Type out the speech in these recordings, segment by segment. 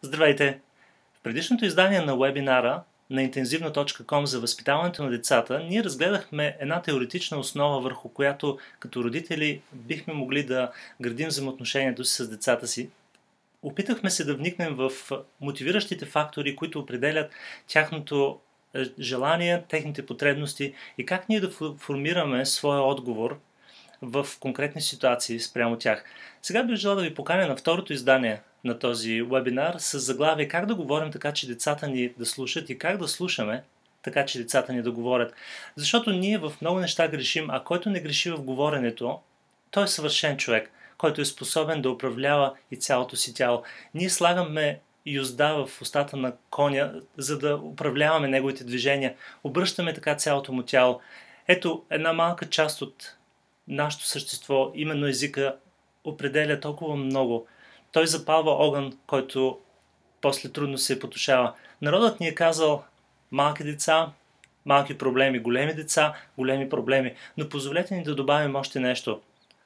Здравейте! В предишното издание на вебинара на intensivno.com за възпитаването на децата ние разгледахме една теоретична основа, върху която като родители бихме могли да градим взаимоотношението си с децата си. Опитахме се да вникнем в мотивиращите фактори, които определят тяхното желание, техните потребности и как ние да формираме своя отговор в конкретни ситуации спрямо тях. Сега бих желал да ви поканя на второто издание на този вебинар с заглавие "Как да говорим така, че децата ни да слушат" и как да слушаме така, че децата ни да говорят. Защото ние в много неща грешим, а който не греши в говоренето, той е съвършен човек, който е способен да управлява и цялото си тяло. Ние слагаме юзда в устата на коня, за да управляваме неговите движения. Обръщаме така цялото му тяло. Ето, една малка част от нашето същество, именно езика, определя толкова много. Той запалва огън, който после трудно се потушава. Народът ни е казал: малки деца, малки проблеми, големи деца, големи проблеми. Но позволете ни да добавим още нещо.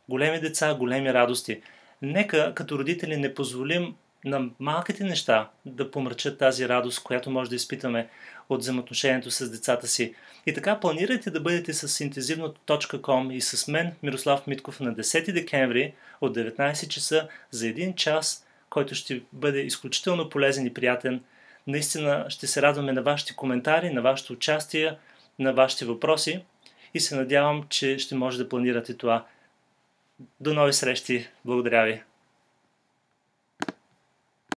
Големи деца, големи радости. Нека като родители не позволим на малките неща да помрачат тази радост, която може да изпитаме от взаимоотношението с децата си. И така планирайте да бъдете с intensivno.com и с мен, Мирослав Митков, на 10 декември от 19 часа за един час, който ще бъде изключително полезен и приятен. Наистина ще се радваме на вашите коментари, на вашето участие, на вашите въпроси и се надявам, че ще може да планирате това. До нови срещи! Благодаря ви!